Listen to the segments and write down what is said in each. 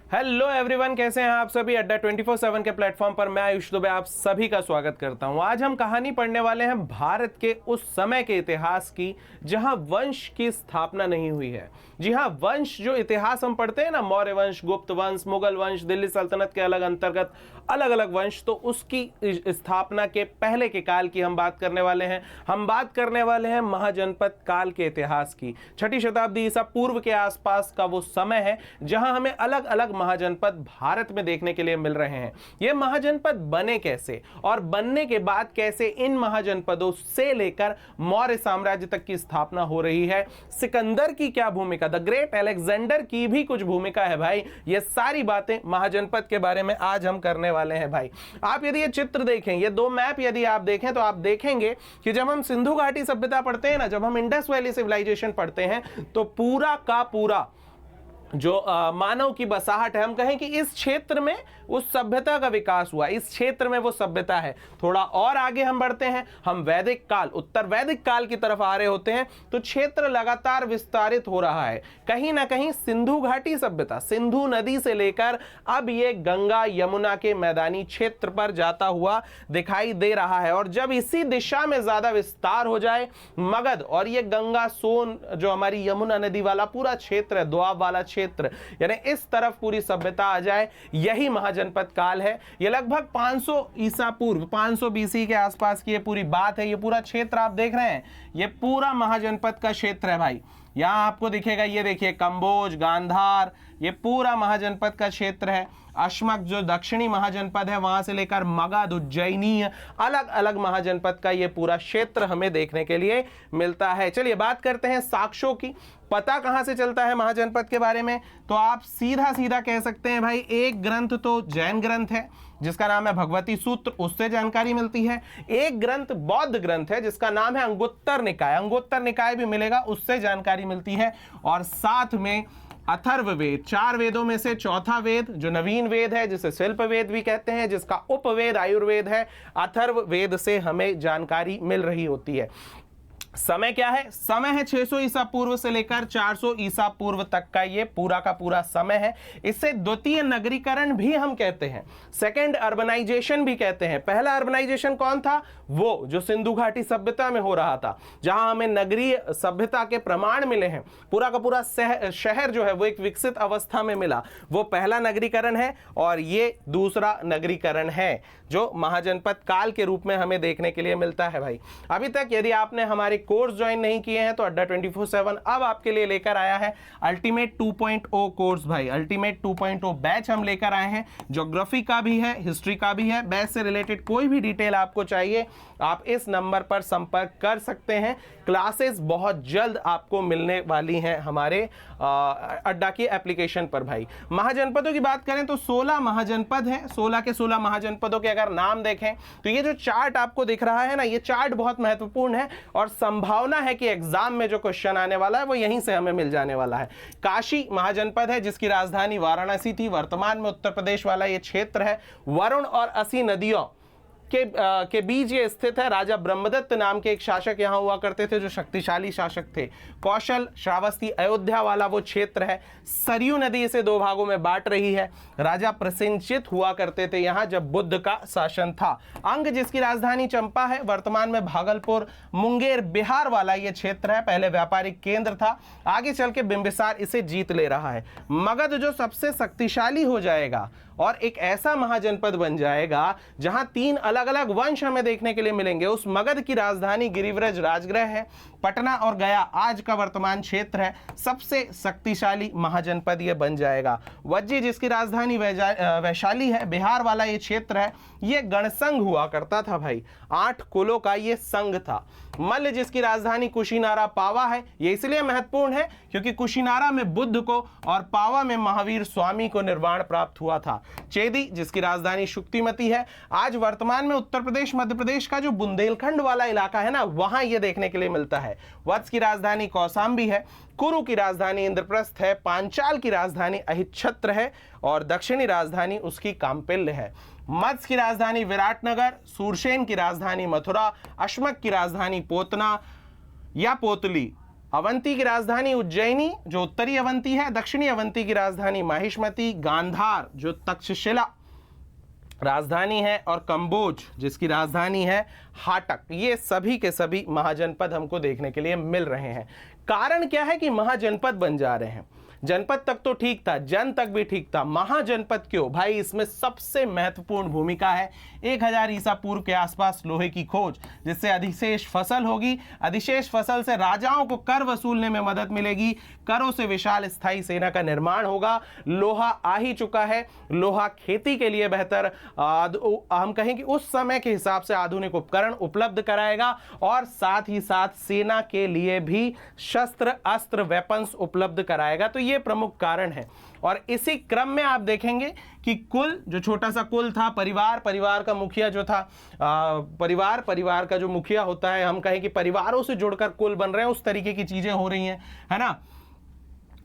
Hello everyone, कैसे हैं आप सभी। अड्डा 24/7 के प्लेटफॉर्म पर मैं आयुष दुबे आप सभी का स्वागत करता हूं। आज हम कहानी पढ़ने वाले हैं भारत के उस समय के इतिहास की जहां वंश की स्थापना नहीं हुई है। जी हां, वंश जो इतिहास हम पढ़ते हैं ना, मौर्य वंश, गुप्त वंश, मुगल वंश, दिल्ली सल्तनत के अलग अंतर्गत अलग अलग वंश, तो उसकी स्थापना के पहले के काल की हम बात करने वाले हैं। हम बात करने वाले हैं महाजनपद काल के इतिहास की। 6ठी शताब्दी ईसा पूर्व के आसपास का वो समय है जहां हमें अलग अलग महाजनपद भारत में देखने के लिए मिल रहे हैं। ये महाजनपद बने कैसे और बनने के बाद कैसे इन महाजनपदों से लेकर मौर्य साम्राज्य तक की स्थापना हो रही है। सिकंदर की क्या भूमिका, द ग्रेट अलेक्जेंडर की भी कुछ भूमिका है भाई। ये सारी बातें महाजनपद के बारे में आज हम करने वाले हैं भाई। आप यदि ये चित्र देखें, ये दो मैप यदि आप देखें तो आप देखेंगे कि जब हम सिंधु घाटी सभ्यता पढ़ते हैं ना, जब हम इंडस वैली सिविलाइजेशन पढ़ते हैं, तो पूरा का पूरा जो मानव की बसाहट है, हम कहें कि इस क्षेत्र में उस सभ्यता का विकास हुआ, इस क्षेत्र में वो सभ्यता है। थोड़ा और आगे हम बढ़ते हैं, हम वैदिक काल, उत्तर वैदिक काल की तरफ आ रहे होते हैं, तो क्षेत्र लगातार विस्तारित हो रहा है। कहीं ना कहीं सिंधु घाटी सभ्यता, सिंधु नदी से लेकर अब ये गंगा यमुना के मैदानी क्षेत्र पर जाता हुआ दिखाई दे रहा है। और जब इसी दिशा में ज्यादा विस्तार हो जाए, मगध और ये गंगा सोन जो हमारी यमुना नदी वाला पूरा क्षेत्र है, दोआब वाला क्षेत्र, यानी इस तरफ पूरी सभ्यता आ जाए, यही महाजनपद काल है। ये लगभग 500 ईसा पूर्व, 500 बीसी के आसपास की ये पूरी बात है। ये पूरा क्षेत्र आप देख रहे हैं, ये पूरा महाजनपद का क्षेत्र है भाई। यहां आपको दिखेगा, ये देखिए कंबोज, गांधार, ये पूरा महाजनपद का क्षेत्र है। अश्मक जो दक्षिणी महाजनपद है, वहां से लेकर मगध, उज्जैनी, अलग अलग महाजनपद का ये पूरा क्षेत्र हमें देखने के लिए मिलता है। चलिए बात करते हैं साक्ष्यों की। पता कहां से चलता है महाजनपद के बारे में, तो आप सीधा सीधा कह सकते हैं भाई, एक ग्रंथ तो जैन ग्रंथ है जिसका नाम है भगवती सूत्र, उससे जानकारी मिलती है। एक ग्रंथ बौद्ध ग्रंथ है जिसका नाम है अंगुत्तर निकाय, अंगुत्तर निकाय भी मिलेगा, उससे जानकारी मिलती है। और साथ में अथर्ववेद, 4 वेदों में से चौथा वेद जो नवीन वेद है, जिसे शिल्प वेद भी कहते हैं, जिसका उपवेद आयुर्वेद है, अथर्ववेद से हमें जानकारी मिल रही होती है। समय क्या है? समय है 600 ईसा पूर्व से लेकर 400 ईसा पूर्व तक का ये पूरा का पूरा समय है। इसे द्वितीय नगरीकरण भी हम कहते हैं, सेकेंड अर्बनाइजेशन भी कहते हैं। पहला अर्बनाइजेशन कौन था? वो जो सिंधु घाटी सभ्यता में हो रहा था, जहां हमें नगरीय सभ्यता के प्रमाण मिले हैं, पूरा का पूरा शहर जो है वो एक विकसित अवस्था में मिला, वो पहला नगरीकरण है। और ये दूसरा नगरीकरण है जो महाजनपद काल के रूप में हमें देखने के लिए मिलता है भाई। अभी तक यदि आपने हमारे कोर्स ज्वाइन नहीं किए हैं तो अड्डा 24/7 अब आपके लिए लेकर आया है अल्टीमेट 2.0 कोर्स भाई। अल्टीमेट 2.0 बैच हम लेकर आए हैं, ज्योग्राफी का भी है, हिस्ट्री का भी है। बैच से रिलेटेड कोई भी डिटेल आपको चाहिए, आप इस नंबर पर संपर्क कर सकते हैं। क्लासेस बहुत जल्द आपको मिलने वाली हैं हमारे अड्डा की एप्लीकेशन पर भाई। महाजनपदों की बात करें तो 16 महाजनपद हैं। 16 के 16 महाजनपदों के अगर नाम देखें तो ये जो चार्ट आपको दिख रहा है ना, ये चार्ट बहुत महत्वपूर्ण है और संभावना है कि एग्जाम में जो क्वेश्चन आने वाला है वो यहीं से हमें मिल जाने वाला है। काशी महाजनपद है जिसकी राजधानी वाराणसी थी, वर्तमान में उत्तर प्रदेश वाला ये क्षेत्र है। वरुण और असी नदियों के बीच ये स्थित है। राजा ब्रह्मदत्त नाम के एक शासक यहां हुआ करते थे जो शक्तिशाली शासक थे। कौशल, श्रावस्ती, अयोध्या वाला वो क्षेत्र है। सरयू नदी इसे 2 भागों में बांट रही है। राजा प्रसेनजित हुआ करते थे यहां जब बुद्ध का शासन था। अंग जिसकी राजधानी चंपा है, वर्तमान में भागलपुर, मुंगेर, बिहार वाला ये क्षेत्र है, पहले व्यापारिक केंद्र था, आगे चल के बिंबिसार इसे जीत ले रहा है। मगध जो सबसे शक्तिशाली हो जाएगा और एक ऐसा महाजनपद बन जाएगा जहां 3 अलग अलग वंश हमें देखने के लिए मिलेंगे। उस मगध की राजधानी गिरिव्रज राजगृह है। पटना और गया आज का वर्तमान क्षेत्र है। सबसे शक्तिशाली महाजनपद ये बन जाएगा। वज्जी जिसकी राजधानी वैशाली है, बिहार वाला ये क्षेत्र है, ये गणसंघ हुआ करता था भाई, 8 कुलों का ये संघ था। मल्ल जिसकी राजधानी कुशीनारा पावा है, ये इसलिए महत्वपूर्ण है क्योंकि कुशीनारा में बुद्ध को और पावा में महावीर स्वामी को निर्वाण प्राप्त हुआ था। चेदी जिसकी राजधानी शुक्तिमती है, आज वर्तमान में उत्तर प्रदेश मध्य प्रदेश का जो बुंदेलखंड वाला इलाका है ना, वहां ये देखने के लिए मिलता है। वत्स की राजधानी कौसाम्बी है। कुरु की राजधानी इंद्रप्रस्थ है। पांचाल की राजधानी अहिच्छत्र है और दक्षिणी राजधानी उसकी काम्पिल्य है। मत्स्य की राजधानी विराटनगर, सूरसेन की राजधानी मथुरा, अश्मक की राजधानी पोतना या पोतली, अवंती की राजधानी उज्जैनी जो उत्तरी अवंती है, दक्षिणी अवंती की राजधानी माहिष्मती, गांधार जो तक्षशिला राजधानी है, और कंबोज जिसकी राजधानी है हाटक। ये सभी के सभी महाजनपद हमको देखने के लिए मिल रहे हैं। कारण क्या है कि महाजनपद बन जा रहे हैं। जनपद तक तो ठीक था, जन तक भी ठीक था, महाजनपद क्यों भाई? इसमें सबसे महत्वपूर्ण भूमिका है 1000 ईसा पूर्व के आसपास लोहे की खोज, जिससे अधिशेष फसल होगी। अधिशेष फसल से राजाओं को कर वसूलने में मदद मिलेगी, करों से विशाल स्थायी सेना का निर्माण होगा। लोहा आ ही चुका है, लोहा खेती के लिए बेहतर हम कहें कि उस समय के हिसाब से आधुनिक उपकरण उपलब्ध कराएगा, और साथ ही साथ सेना के लिए भी शस्त्र अस्त्र वेपन्स उपलब्ध कराएगा। तो ये प्रमुख कारण है। और इसी क्रम में आप देखेंगे कि कुल जो छोटा सा कुल था, परिवार का मुखिया जो था, परिवार का जो मुखिया होता है, हम कहें कि परिवारों से जुड़कर कुल बन रहे हैं, उस तरीके की चीजें हो रही हैं, है ना।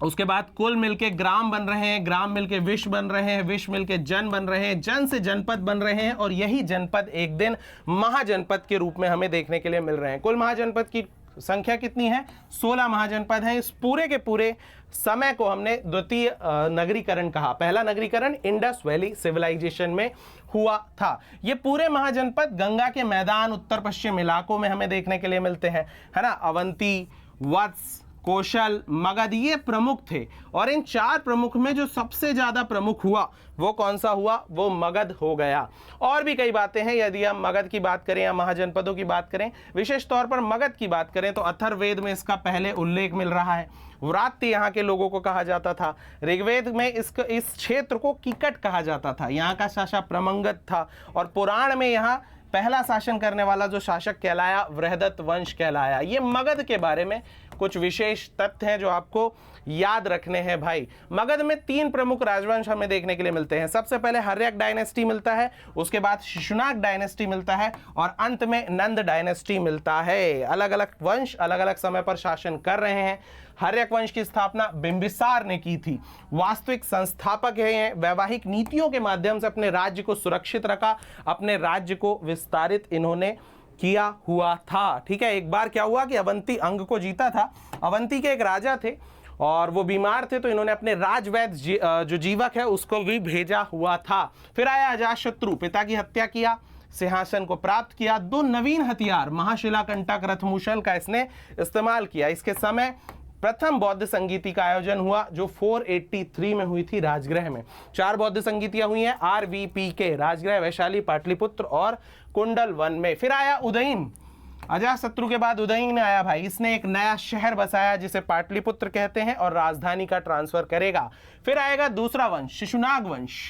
उसके बाद कुल मिलके ग्राम बन रहे हैं, ग्राम मिलके विश्व बन रहे हैं, विश्व मिलके जन बन रहे हैं, जन से जनपद बन रहे हैं, और यही जनपद एक दिन महाजनपद के रूप में हमें देखने के लिए मिल रहे हैं। कुल महाजनपद की संख्या कितनी है? 16 महाजनपद हैं। इस पूरे के पूरे समय को हमने द्वितीय नगरीकरण कहा। पहला नगरीकरण इंडस वैली सिविलाइजेशन में हुआ था। ये पूरे महाजनपद गंगा के मैदान उत्तर पश्चिम इलाकों में हमें देखने के लिए मिलते हैं, है ना। अवंती, वत्स, कौशल, मगध ये प्रमुख थे, और इन 4 प्रमुख में जो सबसे ज्यादा प्रमुख हुआ वो कौन सा हुआ? वो मगध हो गया। और भी कई बातें हैं, यदि हम मगध की बात करें या महाजनपदों की बात करें, विशेष तौर पर मगध की बात करें तो अथर्ववेद में इसका पहले उल्लेख मिल रहा है। व्रात्य यहाँ के लोगों को कहा जाता था। ऋग्वेद में इस क्षेत्र को कीकट कहा जाता था। यहाँ का शासक प्रमंगत था, और पुराण में यहाँ पहला शासन करने वाला जो शासक कहलाया बृहदत्त वंश कहलाया। ये मगध के बारे में कुछ विशेष तथ्य हैं जो आपको याद रखने हैं भाई। मगध में 3 प्रमुख राजवंश हमें देखने के लिए मिलते हैं। सबसे पहले हर्यक डायनेस्टी मिलता है, उसके बाद शिशुनाग डायनेस्टी मिलता है, और अंत में नंद डायनेस्टी मिलता है। अलग अलग वंश अलग अलग समय पर शासन कर रहे हैं। हर्यक वंश की स्थापना बिंबिसार ने की थी। वास्तविक संस्थापक हैं, वैवाहिक नीतियों के माध्यम से अपने राज्य को सुरक्षित रखा, अपने राज्य को विस्तारित इन्होंने किया हुआ था। ठीक है, एक बार क्या हुआ कि अवंती अंग को जीता था। अवंती के एक राजा थे और वो बीमार थे, तो इन्होंने अपने राजवैद्य जो जीवक है उसको भी भेजा हुआ था। फिर आया अजातशत्रु, पिता की हत्या किया, सिंहासन को प्राप्त किया। 2 नवीन हथियार महाशिलाकंटक रथमुशल का इसने इस्तेमाल किया। इसके समय प्रथम बौद्ध संगीति का आयोजन हुआ जो 483 में हुई थी राजगृह में। 4 बौद्ध संगीतियां हुई हैं RVPK, राजगृह, वैशाली, पाटलिपुत्र और कुंडल वन में। फिर आया उदयन, अजातशत्रु के बाद उदयन आया भाई। इसने एक नया शहर बसाया जिसे पाटलिपुत्र कहते हैं, और राजधानी का ट्रांसफर करेगा। फिर आएगा दूसरा वंश, शिशुनाग वंश।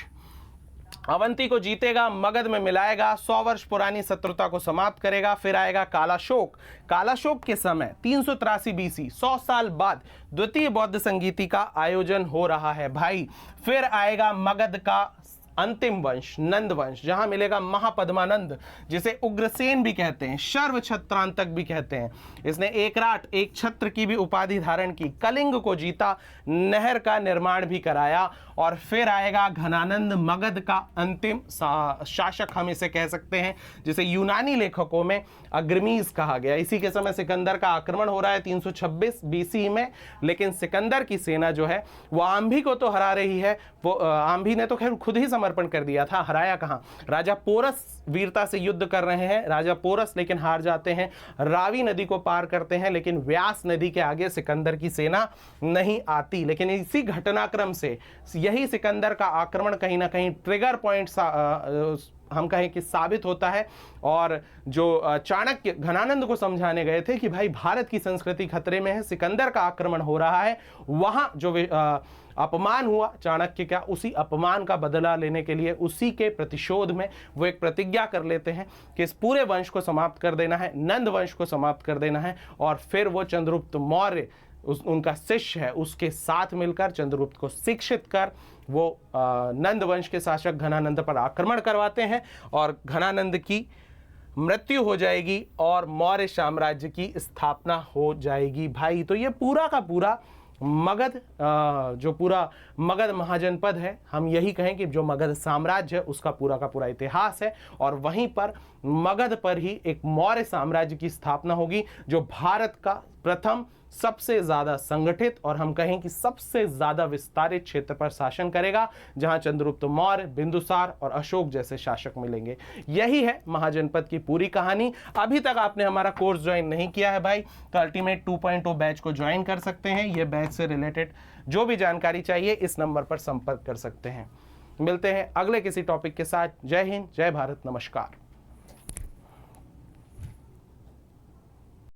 अवंती को जीतेगा, मगध में मिलाएगा, 100 वर्ष पुरानी शत्रुता को समाप्त करेगा। फिर आएगा कालाशोक। कालाशोक के समय 383 BC, 100 साल बाद द्वितीय बौद्ध संगीति का आयोजन हो रहा है भाई। फिर आएगा मगध का अंतिम वंश, नंद वंश, जहां मिलेगा महापद्मानंद, जिसे उग्रसेन भी कहते हैं, सर्व छत्रांतक भी कहते हैं। इसने एक छत्र की भी उपाधि धारण की, कलिंग को जीता, नहर का निर्माण भी कराया। और फिर आएगा घनानंद, मगध का अंतिम शासक हम इसे कह सकते हैं, जिसे यूनानी लेखकों में अग्रमीज कहा गया। इसी के समय सिकंदर का आक्रमण हो रहा है 326 BC में, लेकिन सिकंदर की सेना जो है वो आंभी को तो हरा रही है। वो आंभी ने तो खैर खुद ही समर्पण कर दिया था, हराया कहाँ? राजा पोरस वीरता से युद्ध कर रहे हैं, राजा पोरस लेकिन हार जाते हैं। रावी नदी को पार करते हैं, लेकिन व्यास नदी के आगे सिकंदर की सेना नहीं आती। लेकिन इसी घटनाक्रम से यही सिकंदर का आक्रमण कहीं ना कहीं ट्रिगर पॉइंट हम कहें कि साबित होता है। और जो चाणक्य घनानंद को समझाने गए थे कि भाई भारत की संस्कृति खतरे में है, सिकंदर का आक्रमण हो रहा है, वहां जो अपमान हुआ चाणक्य का, उसी अपमान का बदला लेने के लिए, उसी के प्रतिशोध में वो एक प्रतिज्ञा कर लेते हैं कि इस पूरे वंश को समाप्त कर देना है, नंद वंश को समाप्त कर देना है। और फिर वो चंद्रगुप्त मौर्य उनका शिष्य है, उसके साथ मिलकर चंद्रगुप्त को शिक्षित कर वो नंद वंश के शासक घनानंद पर आक्रमण करवाते हैं, और घनानंद की मृत्यु हो जाएगी और मौर्य साम्राज्य की स्थापना हो जाएगी भाई। तो ये पूरा का पूरा मगध, जो पूरा मगध महाजनपद है, हम यही कहें कि जो मगध साम्राज्य है उसका पूरा का पूरा इतिहास है। और वहीं पर मगध पर ही एक मौर्य साम्राज्य की स्थापना होगी, जो भारत का प्रथम सबसे ज्यादा संगठित और हम कहें कि सबसे ज्यादा विस्तारित क्षेत्र पर शासन करेगा, जहां चंद्रगुप्त मौर्य, बिंदुसार और अशोक जैसे शासक मिलेंगे। यही है महाजनपद की पूरी कहानी। अभी तक आपने हमारा कोर्स ज्वाइन नहीं किया है भाई, तो अल्टीमेट 2.0 बैच को ज्वाइन कर सकते हैं। यह बैच से रिलेटेड जो भी जानकारी चाहिए इस नंबर पर संपर्क कर सकते हैं। मिलते हैं अगले किसी टॉपिक के साथ। जय हिंद, जय भारत, नमस्कार।